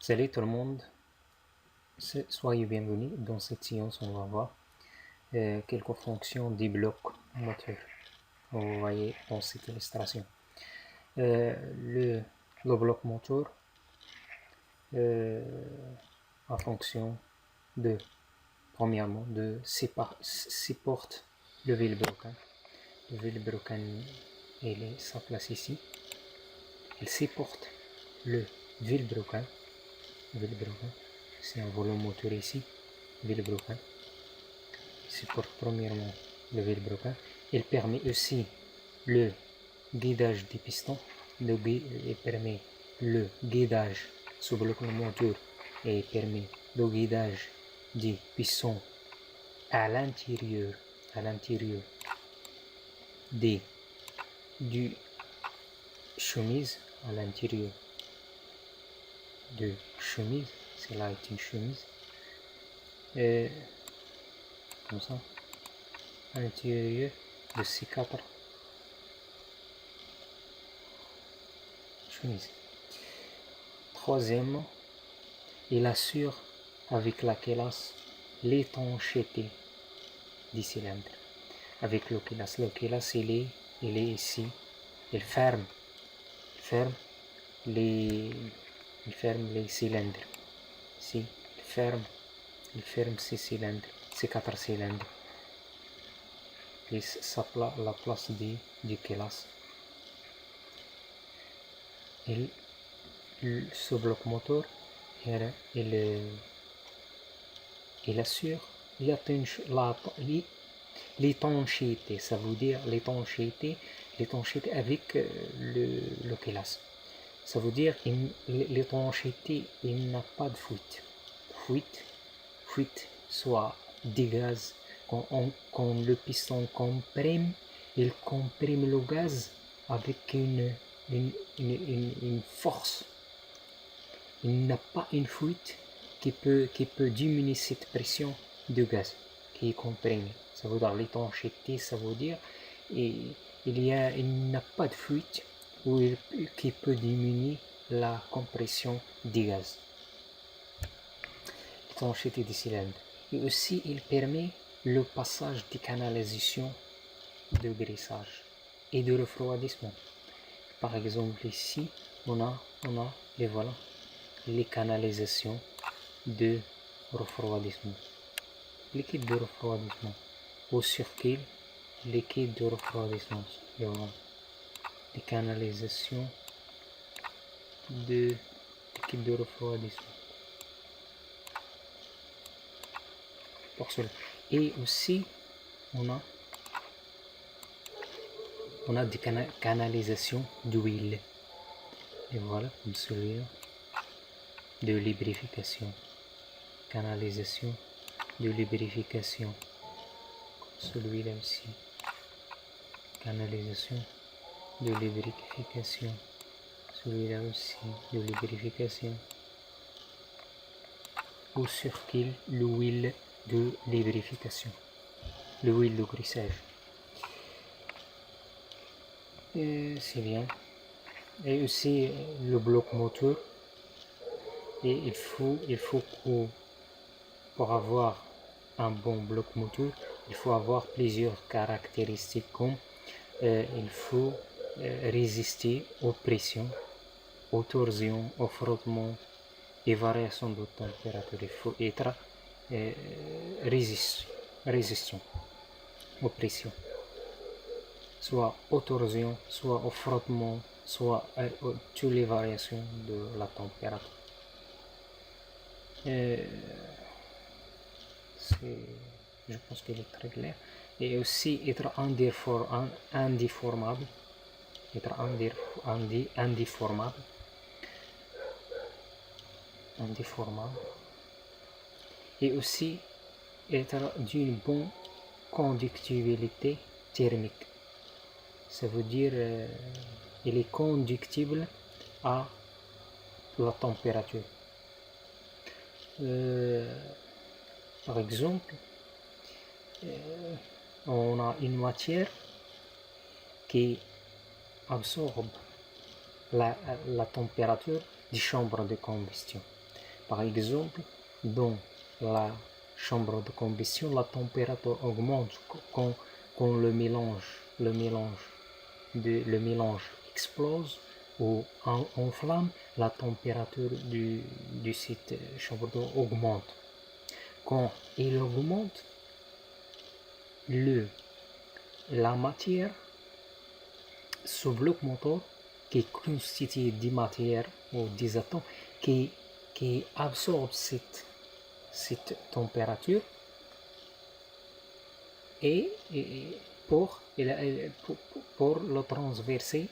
Salut tout le monde, soyez bienvenus. Dans cette séance, on va voir quelques fonctions des blocs moteurs. Vous voyez dans cette illustration. Le bloc moteur a fonction de, premièrement, de supporte le vilebrequin. Le vilebrequin, sa place ici. Il supporte le vilebrequin. C'est un volume moteur ici, vilebrequin. Il supporte premièrement le vilebrequin. Il permet aussi le guidage des pistons. Il permet le guidage sous bloc moteur et il permet le guidage des pistons à l'intérieur du chemise, à l'intérieur de chemise. C'est là une chemise, et comme ça, à l'intérieur de ces quatre chemises. Troisièmement, il assure avec la culasse l'étanchéité des cylindres. Avec le culasse, il est ici. Il ferme les cylindres. Ici, il ferme ces cylindres, ces quatre cylindres. Et la place du culasse. Ce bloc moteur, il assure l'étanchéité. Ça veut dire l'étanchéité avec le culasse. Ça veut dire l'étanchéité, il n'a pas de fuite, soit des gaz. Quand le piston comprime, il comprime le gaz avec une force. Il n'a pas une fuite qui peut diminuer cette pression de gaz qui est comprimée. Ça veut dire l'étanchéité, ça veut dire il n'a pas de fuite qui peut diminuer la compression des gaz. L'étanchéité des cylindres. Et aussi, il permet le passage des canalisations de graissage et de refroidissement. Par exemple, ici, on a les canalisations de refroidissement. Liquide de refroidissement. Au circuit, liquide de refroidissement. Et voilà. Les canalisations de liquide de refroidissement. Pour cela. Et aussi, on a des canalisations d'huile. Et voilà, comme celui-là, de lubrification. Canalisation de lubrification. Comme celui-là aussi. Canalisation de lubrification. Celui-là aussi, de lubrification. Au circuit, l'huile de lubrification. L'huile de graissage. C'est bien. Et aussi le bloc moteur. Et il faut que pour avoir un bon bloc moteur, il faut avoir plusieurs caractéristiques comme il faut résister aux pressions, aux torsions, aux frottements et variations de température. Il faut être résistant aux pressions, soit aux torsions, soit aux frottements, soit à toutes les variations de la température. Je pense qu'il est très clair. Et aussi être indéformable. Et aussi être d'une bonne conductibilité thermique. Ça veut dire il est conductible à la température. Par exemple, on a une matière qui absorbe la température des chambres de combustion. Par exemple, dans la chambre de combustion, la température augmente quand le mélange explose ou enflamme, la température du site chambre d'eau augmente. Quand il augmente, la matière, ce bloc moteur qui est constitué des matières ou des atomes qui absorbent cette température et pour le transverser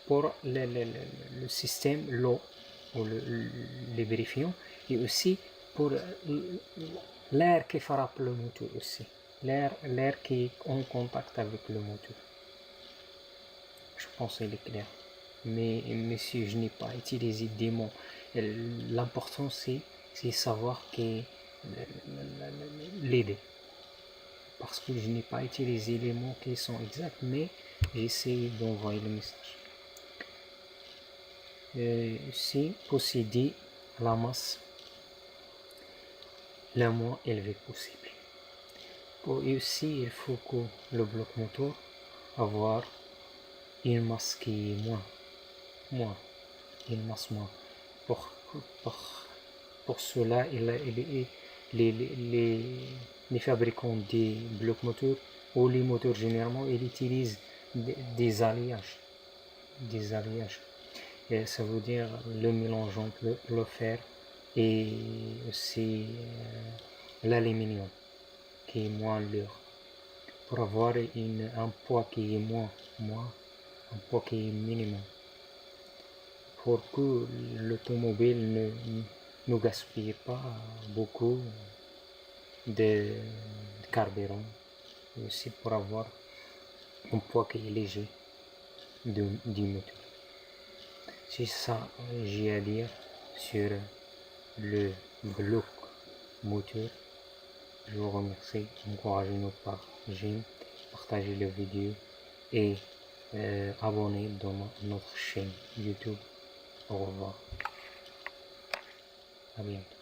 pour le système l'eau ou le lubrifiant, et aussi pour l'air qui frappe le moteur aussi, l'air qui est en contact avec le moteur. Je pense qu'il est clair. Mais si je n'ai pas utilisé des mots, l'important c'est savoir que l'aider. Parce que je n'ai pas utilisé les mots qui sont exacts, mais j'essaie d'envoyer le message. Ici, posséder la masse la moins élevée possible. Et aussi, il faut que le bloc moteur avoir une masse qui est une masse moins. Pour cela, les fabricants des blocs moteurs ou les moteurs généralement, ils utilisent des alliages. Et ça veut dire le mélange entre le fer et aussi l'aluminium qui est moins lourd pour avoir un poids qui est un poids qui est minimum pour que l'automobile ne gaspille pas beaucoup de carburant, et aussi pour avoir un poids qui est léger du moteur. C'est ça que j'ai à dire sur le bloc moteur. Je vous remercie, encouragez-nous par j'aime, partagez la vidéo et abonnez dans notre chaîne YouTube. Au revoir. À bientôt.